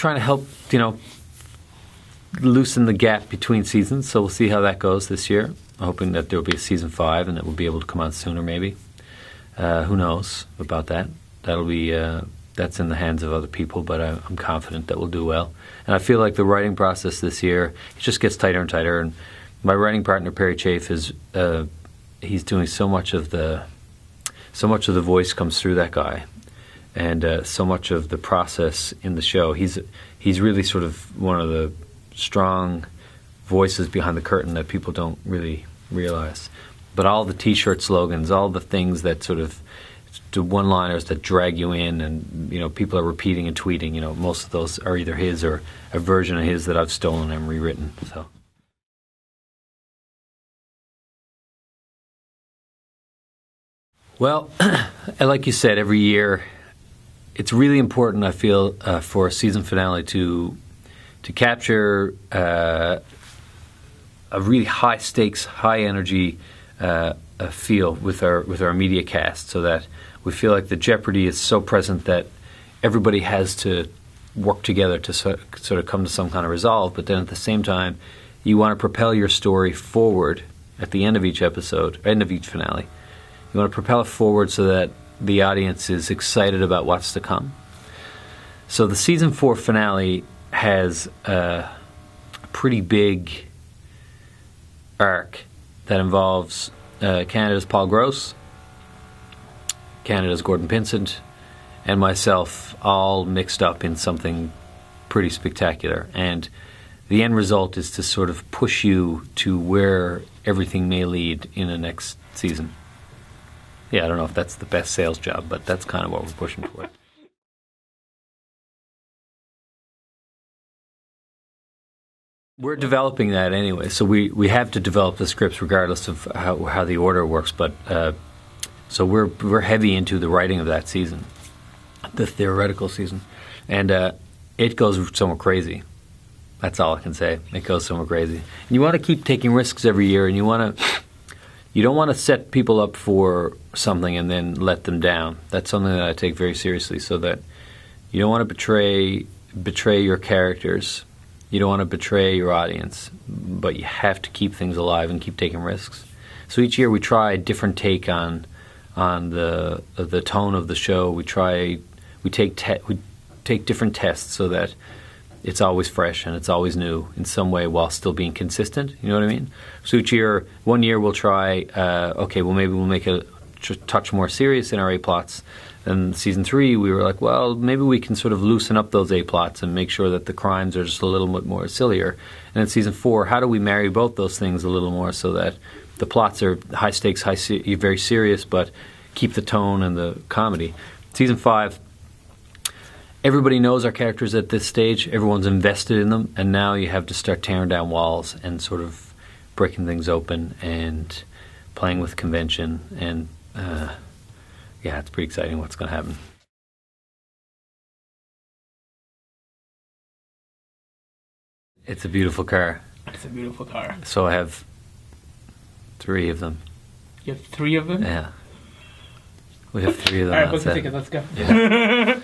trying to help, loosen the gap between seasons. So we'll see how that goes this year. I'm hoping that there will be a season 5 and that we'll be able to come out sooner, maybe. Who knows about that? That'll be that's in the hands of other people, but I'm confident that we'll do well. And I feel like the writing process this year, it just gets tighter and tighter. And my writing partner Perry Chafe is he's doing so much of the voice comes through that guy, and so much of the process in the show. He's really sort of one of the strong voices behind the curtain that people don't really realize. But all the T-shirt slogans, all the things that sort of the one-liners that drag you in, and people are repeating and tweeting. Most of those are either his or a version of his that I've stolen and rewritten. So. Well, like you said, every year it's really important, I feel, for a season finale to capture a really high stakes, high energy feel with our media cast, so that we feel like the jeopardy is so present that everybody has to work together to sort of come to some kind of resolve. But then at the same time, you want to propel your story forward at the end of each episode, end of each finale. You want to propel it forward so that the audience is excited about what's to come. So the season 4 finale has a pretty big arc that involves Canada's Paul Gross, Canada's Gordon Pinsent, and myself all mixed up in something pretty spectacular. And the end result is to sort of push you to where everything may lead in the next season. Yeah, I don't know if that's the best sales job, but that's kind of what we're pushing for. We're developing that anyway, so we have to develop the scripts regardless of how the order works. But so we're heavy into the writing of that season, the theoretical season, and it goes somewhere crazy. That's all I can say. It goes somewhere crazy. And you want to keep taking risks every year, and you don't want to set people up for something and then let them down. That's something that I take very seriously, so that you don't want to betray your characters. You don't want to betray your audience, but you have to keep things alive and keep taking risks. So each year we try a different take on the tone of the show. We take different tests so that it's always fresh and it's always new in some way while still being consistent. You know what I mean? So one year we'll try, maybe we'll make a touch more serious in our A-plots. And season 3, we were like, well, maybe we can sort of loosen up those A-plots and make sure that the crimes are just a little bit more sillier. And in season 4, how do we marry both those things a little more so that the plots are high stakes, very serious, but keep the tone and the comedy? Season 5, everybody knows our characters at this stage. Everyone's invested in them, and now you have to start tearing down walls and sort of breaking things open and playing with convention. And it's pretty exciting what's going to happen. It's a beautiful car. It's a beautiful car. So I have 3 of them. You have 3 of them? Yeah. We have 3 of them. All right, book the ticket. Let's go. Yeah.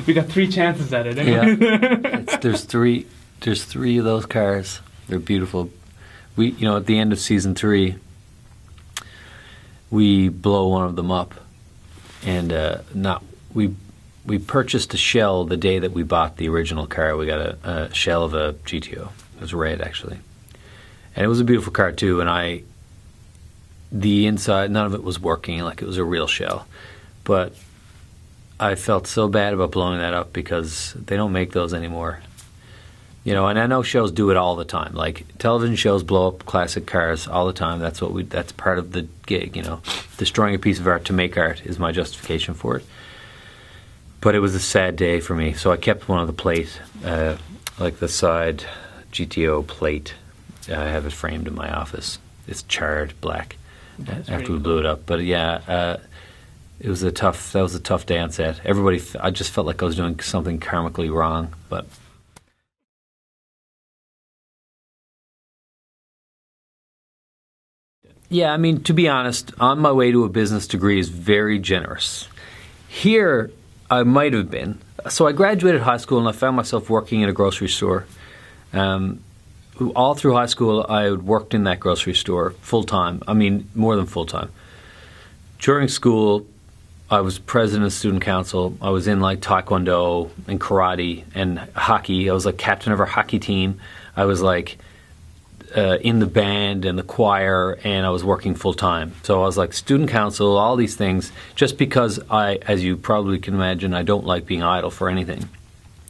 We got 3 chances at it. Yeah. There's 3 of those cars. They're beautiful. We, at the end of season 3, we blow one of them up, and we purchased a shell the day that we bought the original car. We got a shell of a GTO. It was red, actually, and it was a beautiful car too. And the inside, none of it was working like it was a real shell, but I felt so bad about blowing that up because they don't make those anymore. And I know shows do it all the time. Like television shows blow up classic cars all the time. That's part of the gig. Destroying a piece of art to make art is my justification for it. But it was a sad day for me, so I kept one of the plate, like the side GTO plate. I have it framed in my office. It's charred black after we blew it up. But it was a tough day on set. I just felt like I was doing something karmically wrong, but. Yeah, I mean, to be honest, On My Way to a Business Degree is very generous. Here, I might have been. So I graduated high school and I found myself working in a grocery store. All through high school, I worked in that grocery store full time. I mean, more than full time. During school, I was president of student council. I was in like taekwondo and karate and hockey. I was like captain of our hockey team. I was like in the band and the choir, and I was working full time. So I was like student council, all these things, just because as you probably can imagine, I don't like being idle for anything.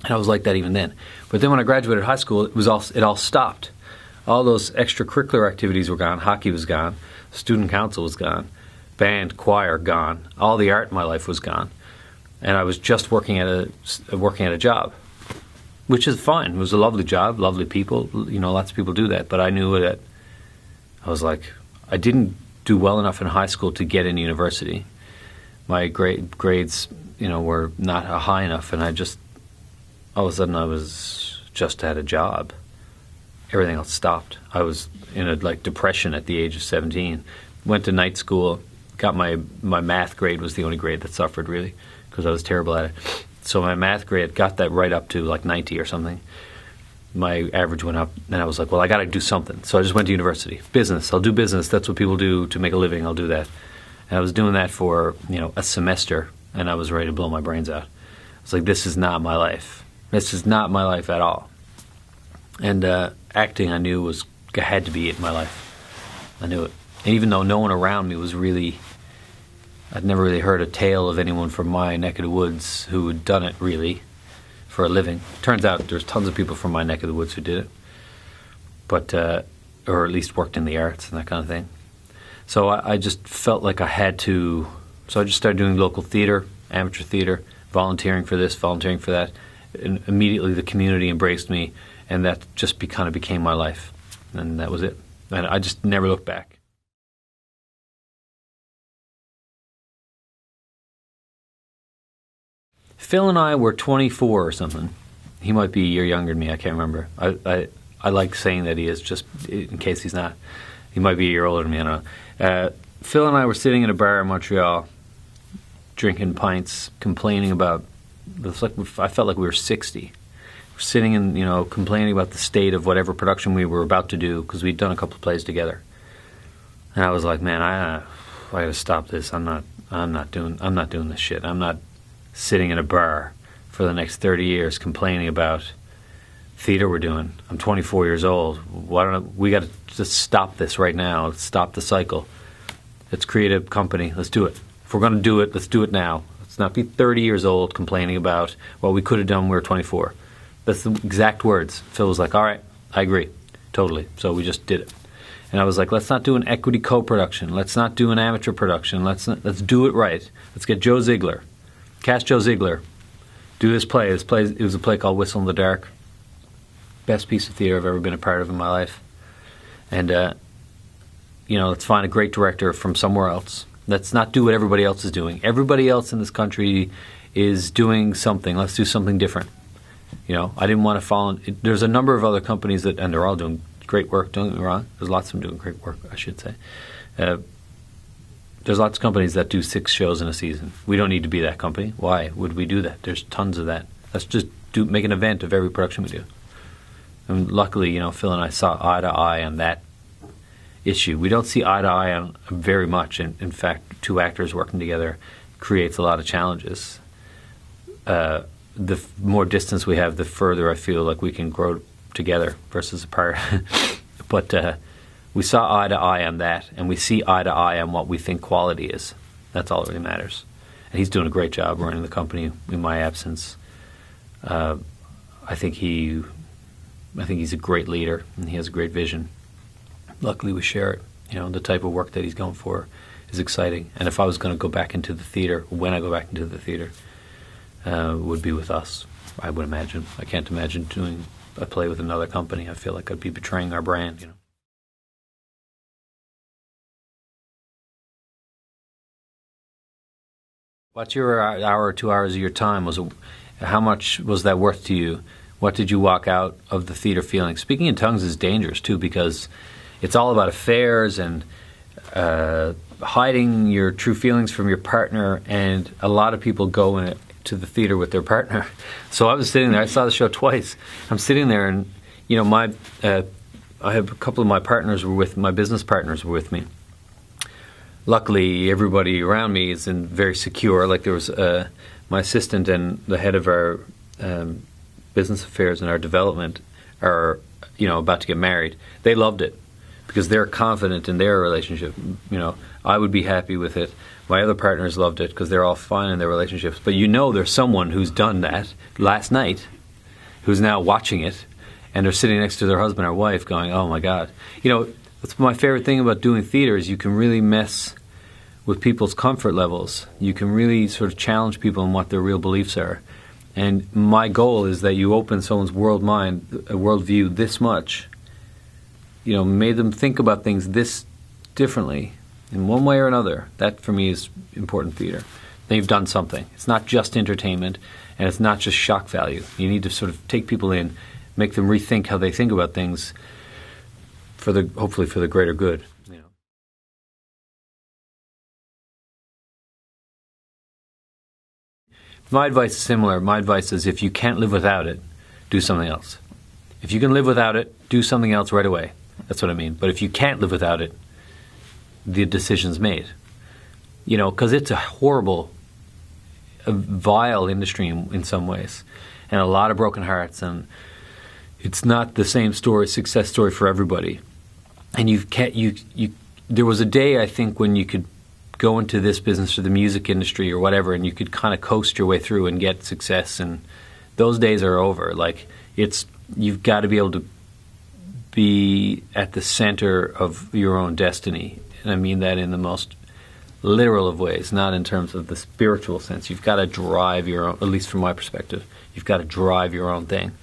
And I was like that even then. But then when I graduated high school, it all stopped. All those extracurricular activities were gone. Hockey was gone. Student council was gone. Band, choir, gone. All the art in my life was gone. And I was just working at a job, which is fine. It was a lovely job, lovely people. You know, lots of people do that. But I knew that I was like, I didn't do well enough in high school to get into university. My grades, were not high enough, and all of a sudden I was just at a job. Everything else stopped. I was in a depression at the age of 17. Went to night school. Got my math grade was the only grade that suffered really because I was terrible at it. So my math grade got that right up to 90 or something. My average went up, and I was like, well, I got to do something. So I just went to university. Business. I'll do business. That's what people do to make a living. I'll do that. And I was doing that for a semester, and I was ready to blow my brains out. I was like, this is not my life. This is not my life at all. And acting, I knew had to be in my life. I knew it. And even though no one around me was really, I'd never really heard a tale of anyone from my neck of the woods who had done it really for a living. Turns out there's tons of people from my neck of the woods who did it, but or at least worked in the arts and that kind of thing. So I just felt like I had to. So I just started doing local theater, amateur theater, volunteering for this, volunteering for that. And immediately the community embraced me, and that just kind of became my life, and that was it. And I just never looked back. Phil and I were 24 or something. He might be a year younger than me. I can't remember. I like saying that he is, just in case he's not. He might be a year older than me. I don't know. Phil and I were sitting in a bar in Montreal, drinking pints, complaining about. I felt like we were 60. We're sitting and complaining about the state of whatever production we were about to do because we'd done a couple of plays together. And I was like, man, I got to stop this. I'm not doing this shit. I'm not sitting in a bar for the next 30 years complaining about theater we're doing. I'm 24 years old. We got to just stop this right now. Let's stop the cycle. Let's create a company. Let's do it. If we're going to do it, let's do it now. Let's not be 30 years old complaining about what we could have done when we were 24. That's the exact words. Phil was like, all right, I agree. Totally. So we just did it. And I was like, let's not do an equity co-production. Let's not do an amateur production. Let's do it right. Let's get Joe Ziegler. Cast Joe Ziegler. Do this play. It was a play called Whistle in the Dark. Best piece of theater I've ever been a part of in my life. And, let's find a great director from somewhere else. Let's not do what everybody else is doing. Everybody else in this country is doing something. Let's do something different. I didn't want to follow. There's a number of other companies and they're all doing great work. Don't get me wrong. There's lots of them doing great work, I should say. There's lots of companies that do 6 shows in a season. We don't need to be that company. Why would we do that? There's tons of that. Let's just make an event of every production we do. And luckily, Phil and I saw eye to eye on that issue. We don't see eye to eye on very much. In fact, 2 actors working together creates a lot of challenges. The more distance we have, the further I feel like we can grow together versus apart. But we saw eye to eye on that, and we see eye to eye on what we think quality is. That's all that really matters. And he's doing a great job running the company in my absence. I think he's a great leader, and he has a great vision. Luckily, we share it. The type of work that he's going for is exciting. And if I was going to go back into the theater, when I go back into the theater, would be with us, I would imagine. I can't imagine doing a play with another company. I feel like I'd be betraying our brand, What's your hour or 2 hours of your time? How much was that worth to you? What did you walk out of the theater feeling? Speaking in tongues is dangerous, too, because it's all about affairs and hiding your true feelings from your partner, and a lot of people go to the theater with their partner. So I was sitting there. I saw the show twice. I'm sitting there, and I have a couple of my business partners were with me. Luckily, everybody around me is very secure. Like there was my assistant and the head of our business affairs and our development are about to get married. They loved it because they're confident in their relationship. I would be happy with it. My other partners loved it because they're all fine in their relationships. But there's someone who's done that last night who's now watching it, and they're sitting next to their husband or wife going, oh, my God. That's my favorite thing about doing theater is you can really mess with people's comfort levels. You can really sort of challenge people in what their real beliefs are. And my goal is that you open someone's worldview this much, made them think about things this differently in one way or another. That, for me, is important theater. Then you've done something. It's not just entertainment, and it's not just shock value. You need to sort of take people in, make them rethink how they think about things, hopefully for the greater good. My advice is similar. My advice is if you can't live without it, do something else. If you can live without it, do something else right away. That's what I mean. But if you can't live without it, the decision's made. Because it's a horrible, vile industry in some ways, and a lot of broken hearts, and it's not the same success story for everybody. And there was a day, I think, when you could go into this business or the music industry or whatever, and you could kind of coast your way through and get success, and those days are over. Like, you've got to be able to be at the center of your own destiny, and I mean that in the most literal of ways, not in terms of the spiritual sense. You've got to drive your own, at least from my perspective, you've got to drive your own thing,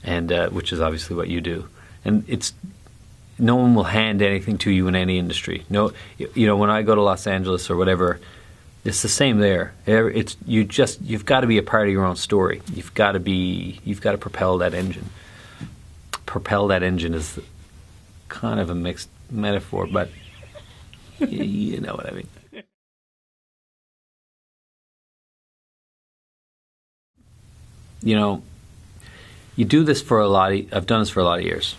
and which is obviously what you do. And no one will hand anything to you in any industry. No, when I go to Los Angeles or whatever, it's the same there. You've got to be a part of your own story. You've got to propel that engine. Propel that engine is kind of a mixed metaphor, but you know what I mean. You do this I've done this for a lot of years.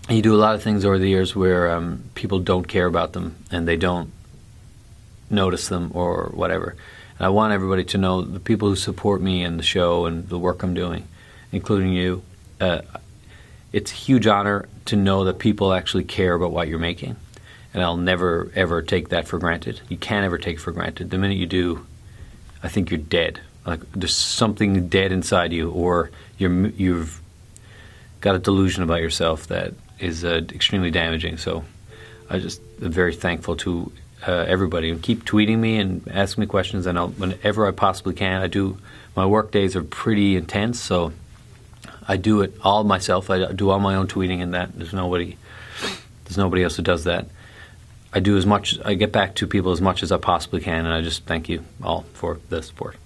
And you do a lot of things over the years where people don't care about them and they don't notice them or whatever. And I want everybody to know, the people who support me and the show and the work I'm doing, including you, it's a huge honor to know that people actually care about what you're making. And I'll never, ever take that for granted. You can't ever take it for granted. The minute you do, I think you're dead. Like there's something dead inside you, or you've got a delusion about yourself that is extremely damaging. So I just am very thankful to everybody. And keep tweeting me and asking me questions, and whenever I possibly can. My work days are pretty intense, so I do it all myself. I do all my own tweeting, and that there's nobody else who does that. I get back to people as much as I possibly can, and I just thank you all for the support.